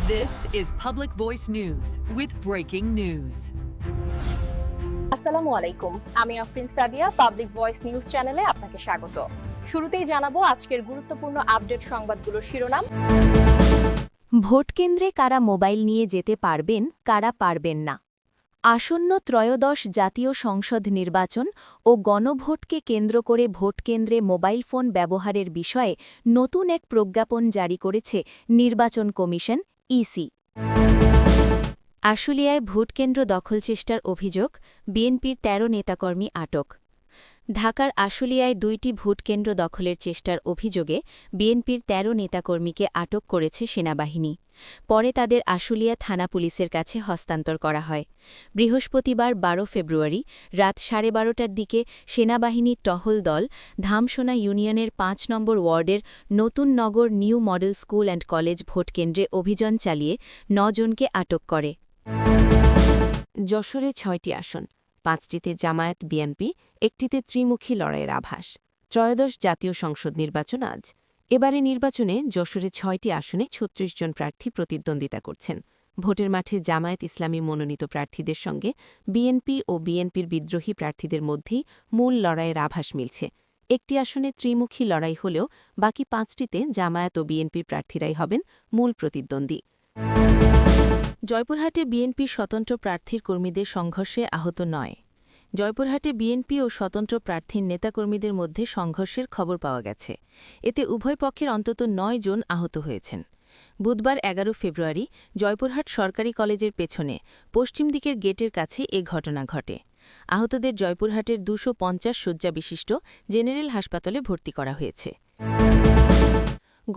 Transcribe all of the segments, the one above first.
This is Public Voice News with breaking news. আসসালামু আলাইকুম, আমি Afrin Sadia. Public voice news চ্যানেলে আপনাকে স্বাগত। শুরুতেই জানাবো আজকের গুরুত্বপূর্ণ আপডেট সংবাদগুলোর শিরোনাম। ভোটকেন্দ্রে কারা মোবাইল নিয়ে যেতে পারবেন, কারা পারবেন না। আসন্ন ত্রয়োদশ জাতীয় সংসদ নির্বাচন ও গণভোটকে কেন্দ্র করে ভোটকেন্দ্রে মোবাইল ফোন ব্যবহারের বিষয়ে নতুন এক প্রজ্ঞাপন জারি করেছে নির্বাচন কমিশন ইসি। আশুলিয়ায় ভোটকেন্দ্র দখল চেষ্টার অভিযোগ, বিএনপির ১৩ নেতাকর্মী আটক। ঢাকার আশুলিয়ায় ২টি ভোটকেন্দ্র দখলের চেষ্টার অভিযোগে বিএনপির ১৩ নেতাকর্মীকে আটক করেছে সেনাবাহিনী। পরে তাদের আশুলিয়া থানা পুলিশের কাছে হস্তান্তর করা হয়। বৃহস্পতিবার ১২ ফেব্রুয়ারি রাত ১২:৩০টার দিকে সেনাবাহিনীর টহল দল ধামসোনা ইউনিয়নের ৫ নম্বর ওয়ার্ডের নতুন নগর new model school and college ভোটকেন্দ্রে অভিযান চালিয়ে ৯ জনকে আটক করে। যশোরে ৬টি আসন, ৫টিতে জামায়াত বিএনপি, একটিতে ত্রিমুখী লড়াইয়ের আভাস। ত্রয়োদশ জাতীয় সংসদ নির্বাচন আজ। এবারে নির্বাচনে যশোরে ৬টি আসনে ৩৬ জন প্রার্থী প্রতিদ্বন্দ্বিতা করছেন। ভোটের মাঠে জামায়াত ইসলামী মনোনীত প্রার্থীদের সঙ্গে বিএনপি ও বিএনপির বিদ্রোহী প্রার্থীদের মধ্যেই মূল লড়াইয়ের আভাস মিলছে। একটি আসনে ত্রিমুখী লড়াই হলেও বাকি ৫টিতে জামায়াত ও বিএনপির প্রার্থীরাই হবেন মূল প্রতিদ্বন্দ্বী। জয়পুরহাটে বিএনপির স্বতন্ত্র প্রার্থীর কর্মীদের সংঘর্ষে আহত ৯। জয়পুরহাটে বিএনপি ও স্বতন্ত্র প্রার্থীর নেতাকর্মীদের মধ্যে সংঘর্ষের খবর পাওয়া গেছে। এতে উভয় পক্ষের অন্তত ৯ জন আহত হয়েছেন। বুধবার ১১ ফেব্রুয়ারি জয়পুরহাট সরকারি কলেজের পেছনে পশ্চিম দিকের গেটের কাছে এ ঘটনা ঘটে। আহতদের জয়পুরহাটের ২৫০ শয্যা বিশিষ্ট জেনারেল হাসপাতালে ভর্তি করা হয়েছে।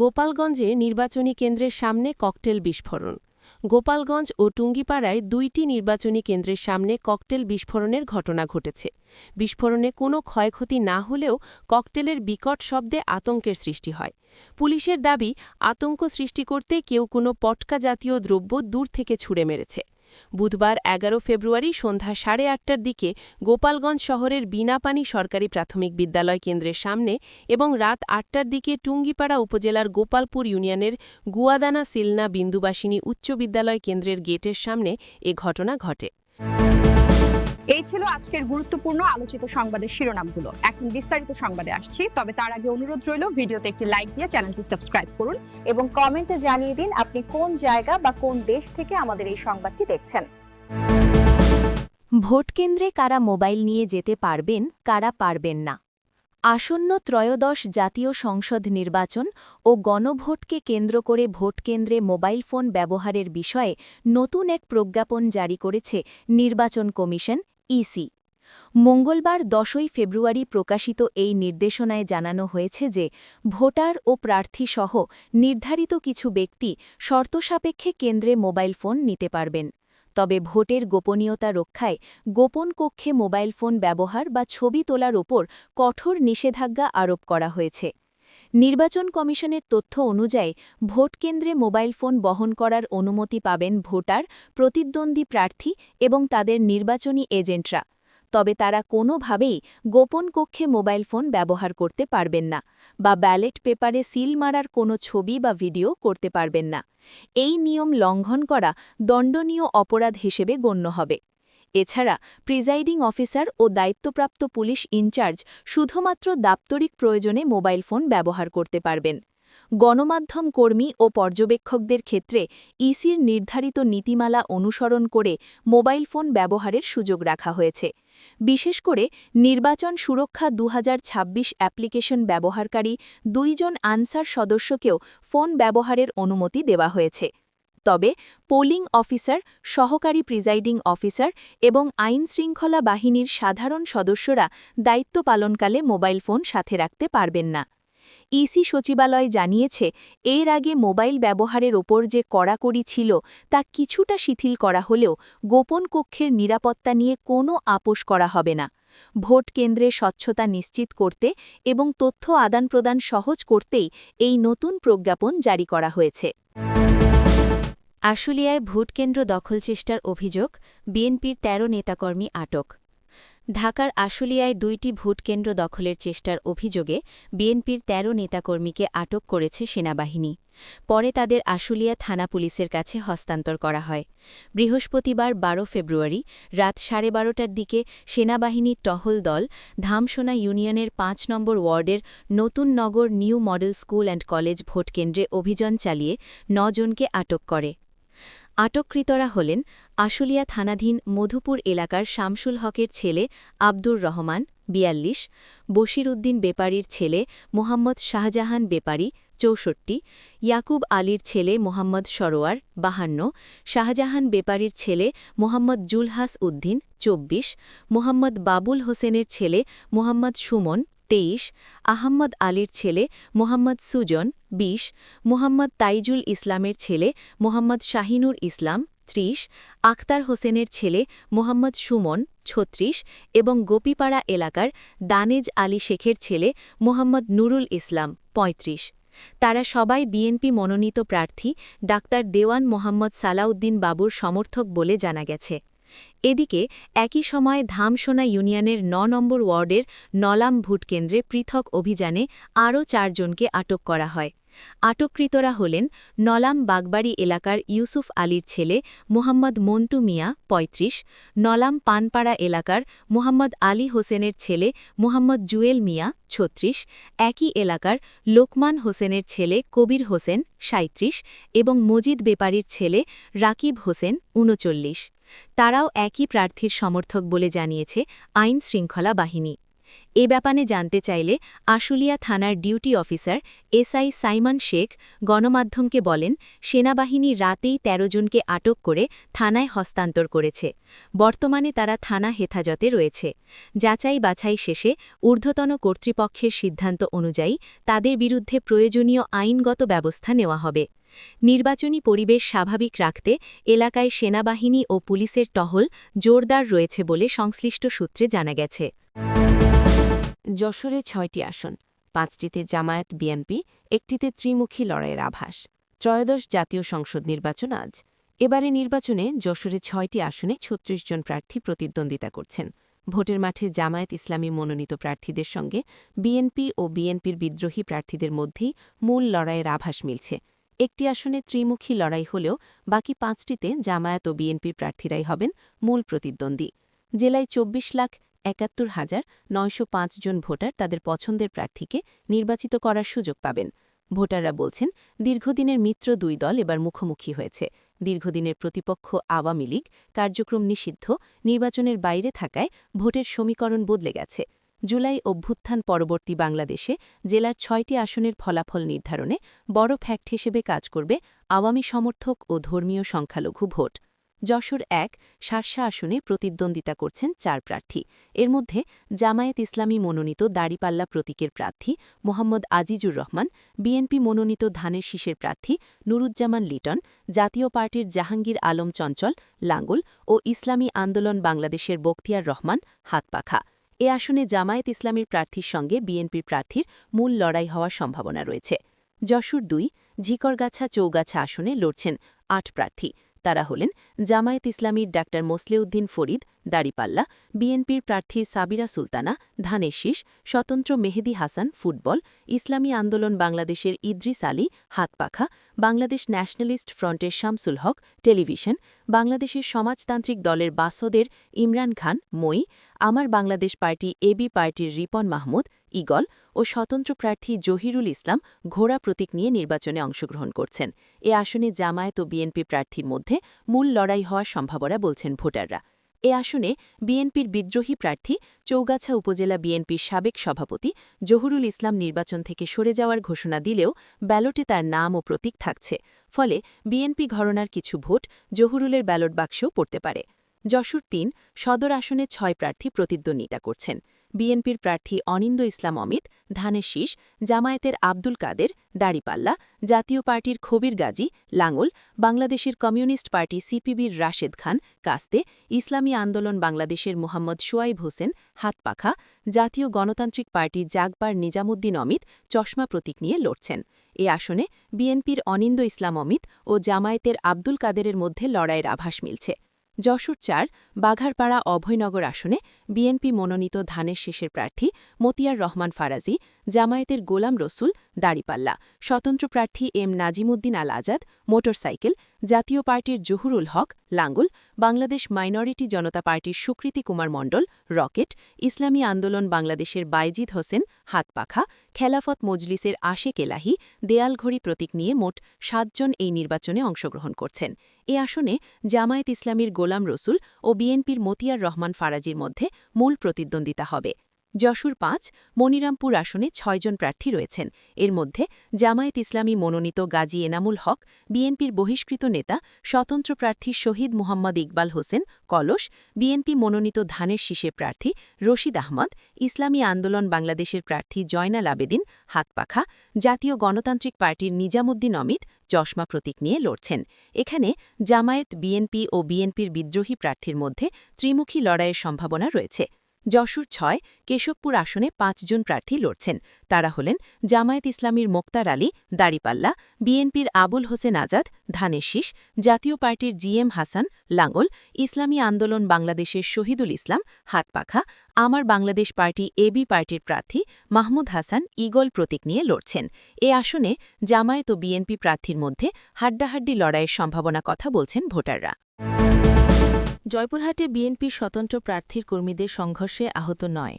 গোপালগঞ্জে নির্বাচনী কেন্দ্রের সামনে ককটেল বিস্ফোরণ। গোপালগঞ্জ ও টুঙ্গিপাড়ায় ২টি নির্বাচনী কেন্দ্রের সামনে ককটেল বিস্ফোরণের ঘটনা ঘটেছে। বিস্ফোরণে কোনো ক্ষয়ক্ষতি না হলেও ককটেলের বিকট শব্দে আতঙ্কের সৃষ্টি হয়। পুলিশের দাবি, আতঙ্ক সৃষ্টি করতে কেউ কোনো পটকা জাতীয় দ্রব্য দূর থেকে ছুঁড়ে মেরেছে। বুধবার ১১ ফেব্রুয়ারি সন্ধ্যা ৮:৩০টার দিকে গোপালগঞ্জ শহরের বিনাপানি সরকারি প্রাথমিক বিদ্যালয় কেন্দ্রের সামনে এবং রাত ৮টার দিকে টুঙ্গিপাড়া উপজেলার গোপালপুর ইউনিয়নের গুয়াদানা সিলনা বিন্দুবাসিনী উচ্চ বিদ্যালয় কেন্দ্রের গেটের সামনে এ ঘটনা ঘটে। এই ছিল আজকের গুরুত্বপূর্ণ আলোচিত সংবাদের শিরোনামগুলো। এখন বিস্তারিত সংবাদে আসছি, তবে তার আগে অনুরোধ রইল ভিডিওতে একটি লাইক দিয়ে চ্যানেলটি সাবস্ক্রাইব করুন এবং কমেন্টে জানিয়ে দিন আপনি কোন জায়গা বা কোন দেশ থেকে আমাদের এই সংবাদটি দেখছেন। ভোটকেন্দ্রে কারা মোবাইল নিয়ে যেতে পারবেন, কারা পারবেন না। আসন্ন ত্রয়োদশ জাতীয় সংসদ নির্বাচন ও গণভোটকে কেন্দ্র করে ভোটকেন্দ্রে মোবাইল ফোন ব্যবহারের বিষয়ে নতুন এক প্রজ্ঞাপন জারি করেছে নির্বাচন কমিশন ইসি। মঙ্গলবার ১০ ফেব্রুয়ারি প্রকাশিত এই নির্দেশনায় জানানো হয়েছে যে ভোটার ও প্রার্থীসহ নির্ধারিত কিছু ব্যক্তি শর্তসাপেক্ষে কেন্দ্রে মোবাইল ফোন নিতে পারবেন। তবে ভোটের গোপনীয়তা রক্ষায় গোপন কক্ষে মোবাইল ফোন ব্যবহার বা ছবি তোলার ওপর কঠোর নিষেধাজ্ঞা আরোপ করা হয়েছে। নির্বাচন কমিশনের তথ্য অনুযায়ী ভোটকেন্দ্রে মোবাইল ফোন বহন করার অনুমতি পাবেন ভোটার, প্রতিদ্বন্দ্বী প্রার্থী এবং তাদের নির্বাচনী এজেন্টরা। তবে তারা কোনোভাবেই গোপন কক্ষে মোবাইল ফোন ব্যবহার করতে পারবেন না বা ব্যালট পেপারে সিল মারার কোনো ছবি বা ভিডিও করতে পারবেন না। এই নিয়ম লঙ্ঘন করা দণ্ডনীয় অপরাধ হিসেবে গণ্য হবে। এছাড়া প্রিজাইডিং অফিসার ও দায়িত্বপ্রাপ্ত পুলিশ ইনচার্জ শুধুমাত্র দাপ্তরিক প্রয়োজনে মোবাইল ফোন ব্যবহার করতে পারবেন। গণমাধ্যম কর্মী ও পর্যবেক্ষকদের ক্ষেত্রে ইসির নির্ধারিত নীতিমালা অনুসরণ করে মোবাইল ফোন ব্যবহারের সুযোগ রাখা হয়েছে। বিশেষ করে নির্বাচন সুরক্ষা ২০২৬ অ্যাপ্লিকেশন ব্যবহারকারী ২ জন আনসার সদস্যকেও ফোন ব্যবহারের অনুমতি দেওয়া হয়েছে। তবে পোলিং অফিসার, সহকারী প্রিজাইডিং অফিসার এবং আইনশৃঙ্খলা বাহিনীর সাধারণ সদস্যরা দায়িত্ব পালনকালে মোবাইল ফোন সাথে রাখতে পারবেন না। ইসি সচিবালয় জানিয়েছে, এর আগে মোবাইল ব্যবহারের ওপর যে কড়াকড়ি ছিল তা কিছুটা শিথিল করা হলেও গোপন কক্ষের নিরাপত্তা নিয়ে কোনো আপোষ করা হবে না। ভোট কেন্দ্রে স্বচ্ছতা নিশ্চিত করতে এবং তথ্য আদান-প্রদান সহজ করতেই এই নতুন প্রজ্ঞাপন জারি করা হয়েছে। আশুলিয়ায় ভোটকেন্দ্র দখল চেষ্টার অভিযোগ, বিএনপির ১৩ নেতাকর্মী আটক। ঢাকার আশুলিয়ায় ২টি ভোটকেন্দ্র দখলের চেষ্টার অভিযোগে বিএনপির ১৩ নেতাকর্মীকে আটক করেছে সেনাবাহিনী। পরে তাদের আশুলিয়া থানা পুলিশের কাছে হস্তান্তর করা হয়। বৃহস্পতিবার ১২ ফেব্রুয়ারি রাত ১২:৩০টার দিকে সেনাবাহিনীর টহল দল ধামসোনা ইউনিয়নের ৫ নম্বর ওয়ার্ডের নতুন নগর new model school and college ভোটকেন্দ্রে অভিযান চালিয়ে ৯ জনকে আটক করে। আটককৃতরা হলেন আশুলিয়া থানাধীন মধুপুর এলাকার শামসুল হকের ছেলে আব্দুর রহমান ৪২, বশির উদ্দিন বেপারীর ছেলে মোহাম্মদ শাহজাহান বেপারী ৬৪, ইয়াকুব আলীর ছেলে মোহাম্মদ সরোয়ার ৫২, শাহজাহান বেপারীর ছেলে মোহাম্মদ জুলহাস উদ্দিন ২৪, মোহাম্মদ বাবুল হোসেনের ছেলে মোহাম্মদ সুমন ২৩, আহম্মদ আলীর ছেলে মোহাম্মদ সুজন ২০, মোহাম্মদ তাইজুল ইসলামের ছেলে মোহাম্মদ শাহিনুর ইসলাম ৩০, আখতার হোসেনের ছেলে মোহাম্মদ সুমন ৩৬ এবং গোপীপাড়া এলাকার দানেজ আলী শেখের ছেলে মোহাম্মদ নুরুল ইসলাম ৩৫। তারা সবাই বিএনপি মনোনীত প্রার্থী ডাক্তার দেওয়ান মোহাম্মদ সালাউদ্দিন বাবুর সমর্থক বলে জানা গেছে। এদিকে একই সময়ে ধামসোনা ইউনিয়নের ৯ নম্বর ওয়ার্ডের নলাম ভোটকেন্দ্রে পৃথক অভিযানে আরও ৪ জনকে আটক করা হয়। আটককৃতরা হলেন নলাম বাগবাড়ি এলাকার ইউসুফ আলীর ছেলে মোহাম্মদ মন্টু মিয়া ৩৫, নলাম পানপাড়া এলাকার মোহাম্মদ আলী হোসেনের ছেলে মোহাম্মদ জুয়েল মিয়া ৩৬, একই এলাকার লোকমান হোসেনের ছেলে কবির হোসেন ৩৭ এবং মজিদ বেপারীর ছেলে রাকিব হোসেন ৩৯। তারাও একই প্রার্থীর সমর্থক বলে জানিয়েছে আইন শৃঙ্খলা বাহিনী। এ ব্যাপারে জানতে চাইলে আশুলিয়া থানার duty officer SI Simon Sheikh গণমাধ্যমকে বলেন, সেনাবাহিনী রাতেই ১৩ জনকে আটক করে থানায় হস্তান্তর করেছে। বর্তমানে তারা থানা হেফাজতে রয়েছে। যাচাই বাছাই শেষে ঊর্ধ্বতন কর্তৃপক্ষের সিদ্ধান্ত অনুযায়ী তাদের বিরুদ্ধে প্রয়োজনীয় আইনগত ব্যবস্থা নেওয়া হবে। নির্বাচনী পরিবেশ স্বাভাবিক রাখতে এলাকায় সেনাবাহিনী ও পুলিশের টহল জোরদার রয়েছে বলে সংশ্লিষ্ট সূত্রে জানা গেছে। যশোরে ৬টি আসন, ৫টিতে জামায়াত বিএনপি, একটিতে ত্রিমুখী লড়াইয়ের আভাস। ত্রয়োদশ জাতীয় সংসদ নির্বাচন আজ। এবারে নির্বাচনে যশোরে ৬টি আসনে ৩৬ জন প্রার্থী প্রতিদ্বন্দ্বিতা করছেন। ভোটের মাঠে জামায়াত ইসলামী মনোনীত প্রার্থীদের সঙ্গে বিএনপি ও বিএনপির বিদ্রোহী প্রার্থীদের মধ্যেই মূল লড়াইয়ের আভাস মিলছে। একটি আসনে ত্রিমুখী লড়াই হলেও বাকি ৫টিতে জামায়াত ও বিএনপির প্রার্থীরাই হবেন মূল প্রতিদ্বন্দ্বী। জেলায় ২৪,৭১,৯০৫ জন ভোটার তাদের পছন্দের প্রার্থীকে নির্বাচিত করার সুযোগ পাবেন। ভোটাররা বলছেন, দীর্ঘদিনের মিত্র দুই দল এবার মুখোমুখি হয়েছে। দীর্ঘদিনের প্রতিপক্ষ আওয়ামী লীগ কার্যক্রম নিষিদ্ধ, নির্বাচনের বাইরে থাকায় ভোটের সমীকরণ বদলে গেছে। জুলাই অভ্যুত্থান পরবর্তী বাংলাদেশে জেলার ৬টি আসনের ফলাফল নির্ধারণে বড় ফ্যাক্ট হিসেবে কাজ করবে আওয়ামী সমর্থক ও ধর্মীয় সংখ্যালঘু ভোট। যশোর ১ শার্শা আসনে প্রতিদ্বন্দ্বিতা করছেন ৪ প্রার্থী। এর মধ্যে জামায়াত ইসলামী মনোনীত দাড়িপাল্লা প্রতীকের প্রার্থী মোহাম্মদ আজিজুর রহমান, বিএনপি মনোনীত ধানের শীষের প্রার্থী নুরুজ্জামান লিটন, জাতীয় পার্টির জাহাঙ্গীর আলম চঞ্চল লাঙ্গল ও ইসলামী আন্দোলন বাংলাদেশের বখতিয়ার রহমান হাতপাখা। এ আসনে জামায়াত ইসলামীর প্রার্থীর সঙ্গে বিএনপির প্রার্থীর মূল লড়াই হওয়ার সম্ভাবনা রয়েছে। যশোর ২ ঝিকরগাছা চৌগাছা আসনে লড়ছেন ৮ প্রার্থী। তারা হলেন জামায়াত ইসলামীর ডাক্তার মোসলেউদ্দিন ফরিদ দাড়িপাল্লা, বিএনপির প্রার্থী সাবিরা সুলতানা ধানের শীষ, স্বতন্ত্র মেহেদি হাসান ফুটবল, ইসলামী আন্দোলন বাংলাদেশের ইদ্রিস আলী হাতপাখা, বাংলাদেশ ন্যাশনালিস্ট ফ্রন্টের শামসুল হক টেলিভিশন, বাংলাদেশের সমাজতান্ত্রিক দলের বাসদের ইমরান খান মই, আমার বাংলাদেশ পার্টি এবি পার্টির রিপন মাহমুদ ইগল ও স্বতন্ত্র প্রার্থী জহিরুল ইসলাম ঘোড়া প্রতীক নিয়ে নির্বাচনে অংশগ্রহণ করছেন। এ আসনে জামায়াত ও বিএনপি প্রার্থীর মধ্যে মূল লড়াই হওয়ার সম্ভাবনা বলছেন ভোটাররা। এ আসনে বিএনপির বিদ্রোহী প্রার্থী চৌগাছা উপজেলা বিএনপির সাবেক সভাপতি জহুরুল ইসলাম নির্বাচন থেকে সরে যাওয়ার ঘোষণা দিলেও ব্যালটে তার নাম ও প্রতীক থাকছে। ফলে বিএনপি ঘরনার কিছু ভোট জহুরুলের ব্যালট বাক্সেও পড়তে পারে। যশোর ৩ সদর আসনে ৬ প্রার্থী প্রতিদ্বন্দ্বিতা করছেন। বিএনপির প্রার্থী অনিন্দ ইসলাম অমিত ধানের শীষ, জামায়াতের আব্দুল কাদের দাড়িপাল্লা, জাতীয় পার্টির খবির গাজী লাঙ্গল, বাংলাদেশের কমিউনিস্ট পার্টি সিপিবির রাশেদ খান কাস্তে, ইসলামী আন্দোলন বাংলাদেশের মোহাম্মদ সোয়াইব হোসেন হাতপাখা, জাতীয় গণতান্ত্রিক পার্টি জাগবার নিজামুদ্দিন অমিত চশমা প্রতীক নিয়ে লড়ছেন। এ আসনে বিএনপির অনিন্দ ইসলাম অমিত ও জামায়াতের আব্দুল কাদেরের মধ্যে লড়াইয়ের আভাস মিলছে। যশোর ৪ বাঘারপাড়া অভয়নগর আসনে বিএনপি মনোনীত ধানের শীষের প্রার্থী মতিয়ার রহমান ফারাজি, জামায়াতের গোলাম রসুল দাড়িপাল্লা, স্বতন্ত্র প্রার্থী এম নাজিমুদ্দিন আল আজাদ মোটরসাইকেল, জাতীয় পার্টির জহুরুল হক লাঙ্গুল, বাংলাদেশ মাইনরিটি জনতা পার্টির সুকৃতি কুমার মণ্ডল রকেট, ইসলামী আন্দোলন বাংলাদেশের বাইজিদ হোসেন হাতপাখা, খেলাফত মজলিসের আশেক এলাহি দেয়ালঘড়ি প্রতীক নিয়ে মোট ৭ জন এই নির্বাচনে অংশগ্রহণ করছেন। এ আসনে জামায়াত ইসলামীর গোলাম রসুল ও বিএনপির মতিয়ার রহমান ফারাজির মধ্যে মূল প্রতিদ্বন্দ্বিতা হবে। যশোর ৫ মনিরামপুর আসনে ৬ জন প্রার্থী রয়েছেন। এর মধ্যে জামায়াত ইসলামী মনোনীত গাজী এনামুল হক, বিএনপির বহিষ্কৃত নেতা স্বতন্ত্র প্রার্থী শহীদ মুহাম্মদ ইকবাল হোসেন কলস, বিএনপি মনোনীত ধানের শীষের প্রার্থী রশিদ আহমদ, ইসলামী আন্দোলন বাংলাদেশের প্রার্থী জয়নাল আবেদিন হাতপাখা, জাতীয় গণতান্ত্রিক পার্টির নিজামুদ্দিন অমিত চশমা প্রতীক নিয়ে লড়ছেন। এখানে জামায়াত, বিএনপি ও বিএনপির বিদ্রোহী প্রার্থীর মধ্যে ত্রিমুখী লড়াইয়ের সম্ভাবনা রয়েছে। যশোর ৬ কেশবপুর আসনে ৫ জন প্রার্থী লড়ছেন। তারা হলেন জামায়াত ইসলামীর মোক্তার আলী দাড়িপাল্লা, বিএনপির আবুল হোসেন আজাদ ধানের শীষ, জাতীয় পার্টির জিএম হাসান লাঙ্গল, ইসলামী আন্দোলন বাংলাদেশের শহীদুল ইসলাম হাতপাখা, আমার বাংলাদেশ পার্টি এবি পার্টির প্রার্থী মাহমুদ হাসান ঈগল প্রতীক নিয়ে লড়ছেন। এ আসনে জামায়াত ও বিএনপি প্রার্থীর মধ্যে হাড্ডাহাড্ডি লড়াইয়ের সম্ভাবনা কথা বলছেন ভোটাররা। জয়পুরহাটে বিএনপির স্বতন্ত্র প্রার্থীর কর্মীদের সংঘর্ষে আহত ৯।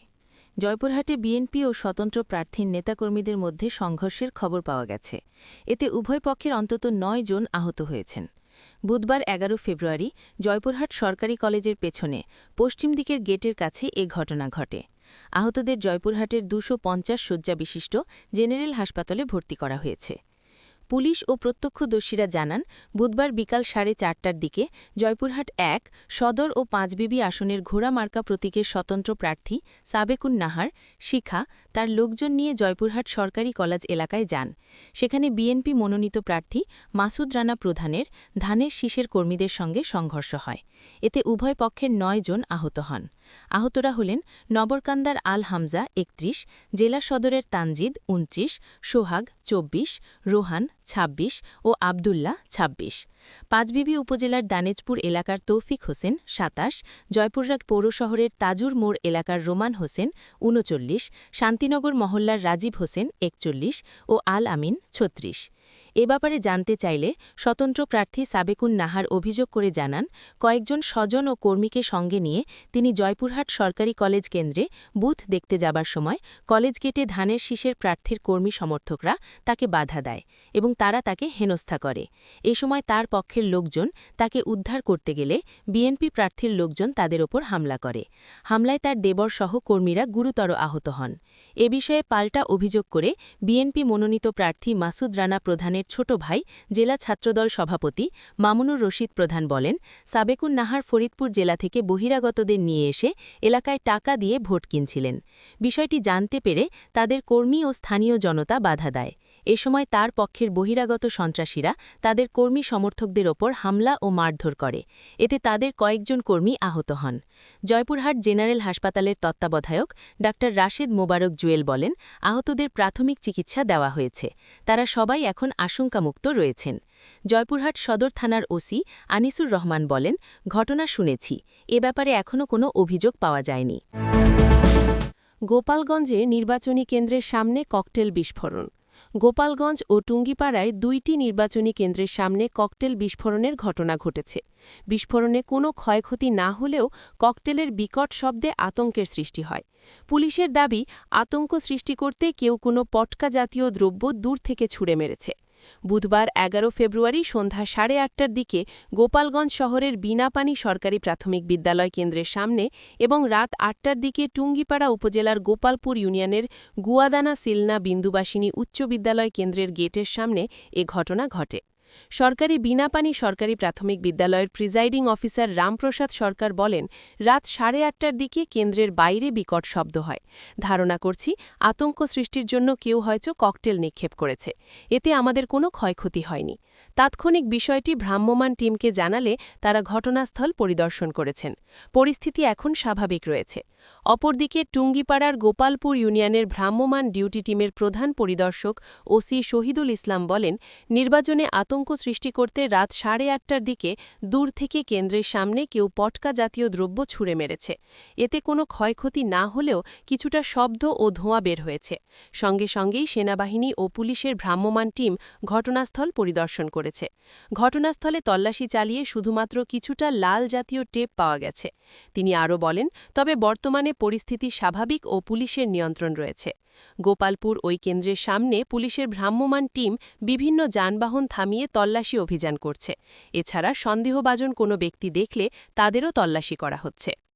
জয়পুরহাটে বিএনপি ও স্বতন্ত্র প্রার্থীর নেতাকর্মীদের মধ্যে সংঘর্ষের খবর পাওয়া গেছে। এতে উভয় পক্ষের অন্তত ৯ জন আহত হয়েছেন। বুধবার ১১ ফেব্রুয়ারি জয়পুরহাট সরকারি কলেজের পেছনে পশ্চিম দিকের গেটের কাছে এ ঘটনা ঘটে। আহতদের জয়পুরহাটের ২৫০ শয্যা বিশিষ্ট জেনারেল হাসপাতালে ভর্তি করা হয়েছে। পুলিশ ও প্রত্যক্ষদর্শীরা জানান, বুধবার বিকাল ৪:৩০টার দিকে জয়পুরহাট ১ সদর ও পাঁচবিবি আসনের ঘোড়ামার্কা প্রতীকের স্বতন্ত্র প্রার্থী সাবেকুন নাহার শিখা তার লোকজন নিয়ে জয়পুরহাট সরকারি কলেজ এলাকায় যান। সেখানে বিএনপি মনোনীত প্রার্থী মাসুদ রানা প্রধানের ধানের শীষের কর্মীদের সঙ্গে সংঘর্ষ হয়। এতে উভয় পক্ষের ৯ জন আহত হন। আহতরা হলেন নবরকান্দার আল হামজা ৩১, জেলা সদরের তানজিদ ২৯, সোহাগ ২৪, রোহান ২৬ ও আবদুল্লাহ ২৬। পাঁচবিবি উপজেলার দানেজপুর এলাকার তৌফিক হোসেন ২৭, জয়পুরহাট পৌরশহরের তাজুর মোড় এলাকার রোমান হোসেন ৩৯, শান্তিনগর মহল্লার রাজীব হোসেন ৪১ ও আল আমিন ৩৬। এ ব্যাপারে জানতে চাইলে স্বতন্ত্র প্রার্থী সাবেকুন নাহার অভিযোগ করে জানান, কয়েকজন স্বজন ও কর্মীকে সঙ্গে নিয়ে তিনি জয়পুরহাট সরকারি কলেজ কেন্দ্রে বুথ দেখতে যাবার সময় কলেজ গেটে ধানের শীষের প্রার্থীর কর্মী সমর্থকরা তাকে বাধা দেয় এবং তারা তাকে হেনস্থা করে। এ সময় তার পক্ষের লোকজন তাকে উদ্ধার করতে গেলে বিএনপি প্রার্থীর লোকজন তাদের ওপর হামলা করে। হামলায় তার দেবরসহ কর্মীরা গুরুতর আহত হন। এ বিষয়ে পাল্টা অভিযোগ করে বিএনপি মনোনীত প্রার্থী মাসুদ রানা প্রধানের ছোট ভাই জেলা ছাত্রদল সভাপতি মামুনুর রশিদ প্রধান বলেন, সাবেকুন নাহার ফরিদপুর জেলা থেকে বহিরাগতদের নিয়ে এসে এলাকায় টাকা দিয়ে ভোট কিনছিলেন। বিষয়টি জানতে পেরে তাদের কর্মী ও স্থানীয় জনতা বাধা দেয়। এ সময় তার পক্ষের বহিরাগত সন্ত্রাসীরা তাদের কর্মী সমর্থকদের ওপর হামলা ও মারধর করে। এতে তাদের কয়েকজন কর্মী আহত হন। জয়পুরহাট জেনারেল হাসপাতালের তত্ত্বাবধায়ক ডা রাশেদ মোবারক জুয়েল বলেন, আহতদের প্রাথমিক চিকিৎসা দেওয়া হয়েছে। তারা সবাই এখন আশঙ্কামুক্ত রয়েছেন। জয়পুরহাট সদর থানার ওসি আনিসুর রহমান বলেন, ঘটনা শুনেছি, এ ব্যাপারে এখনও কোনো অভিযোগ পাওয়া যায়নি। গোপালগঞ্জে নির্বাচনী কেন্দ্রের সামনে ককটেল বিস্ফোরণ। গোপালগঞ্জ ও টুঙ্গিপাড়ায় ২টি নির্বাচনী কেন্দ্রের সামনে ককটেল বিস্ফোরণের ঘটনা ঘটেছে। বিস্ফোরণে কোনো ক্ষয়ক্ষতি না হলেও ককটেলের বিকট শব্দে আতঙ্কের সৃষ্টি হয়। পুলিশের দাবি, আতঙ্ক সৃষ্টি করতে কেউ কোনো পটকা জাতীয় দ্রব্য দূর থেকে ছুঁড়ে মেরেছে। বুধবার ১১ ফেব্রুয়ারি সন্ধ্যা ৮:৩০টার দিকে গোপালগঞ্জ শহরের বিনাপানি সরকারি প্রাথমিক বিদ্যালয় কেন্দ্রের সামনে এবং রাত ৮টার দিকে টুঙ্গিপাড়া উপজেলার গোপালপুর ইউনিয়নের গুয়াদানা সিলনা বিন্দুবাসিনী উচ্চ বিদ্যালয় কেন্দ্রের গেটের সামনে এ ঘটনা ঘটে। সরকারি বিনাপানি সরকারি প্রাথমিক বিদ্যালয়ের প্রিজাইডিং অফিসার রামপ্রসাদ সরকার বলেন, রাত ৮:৩০টার দিকে কেন্দ্রের বাইরে বিকট শব্দ হয়। ধারণা করছি আতঙ্ক সৃষ্টির জন্য কেউ হয়তো ককটেল নিক্ষেপ করেছে। এতে আমাদের কোনো ক্ষয়ক্ষতি হয়নি। তাৎক্ষণিক বিষয়টি ভ্রাম্যমাণ টিমকে জানালে তারা ঘটনাস্থল পরিদর্শন করেছেন। পরিস্থিতি এখন স্বাভাবিক রয়েছে। অপরদিকে টুঙ্গিপাড়ার গোপালপুর ইউনিয়নের ভ্রাম্যমাণ ডিউটি টিমের প্রধান পরিদর্শক ওসি শহীদুল ইসলাম বলেন, নির্বাচনে আতঙ্ক আতঙ্ক সৃষ্টি করতে রাত 8:30টার দিকে দূর থেকে কেন্দ্রের সামনে কেউ পটকা জাতীয় দ্রব্য ছুঁড়ে মেরেছে। এতে কোনো ক্ষয়ক্ষতি না হলেও কিছুটা শব্দ ও ধোঁয়া বের হয়েছে। সঙ্গে সঙ্গেই সেনাবাহিনী ও পুলিশের ভ্রাম্যমাণ টিম ঘটনাস্থল পরিদর্শন করেছে। ঘটনাস্থলে তল্লাশি চালিয়ে শুধুমাত্র কিছুটা লাল জাতীয় টেপ পাওয়া গেছে। তিনি আরও বলেন, তবে বর্তমানে পরিস্থিতি স্বাভাবিক ও পুলিশের নিয়ন্ত্রণ রয়েছে। গোপালপুর ওই কেন্দ্রের সামনে পুলিশের ভ্রাম্যমাণ টিম বিভিন্ন যানবাহন থামিয়ে তল্লাশি অভিযান করছে। এছাড়া সন্দেহভাজন কোনো ব্যক্তি দেখলে তাদেরও তল্লাশি করা হচ্ছে।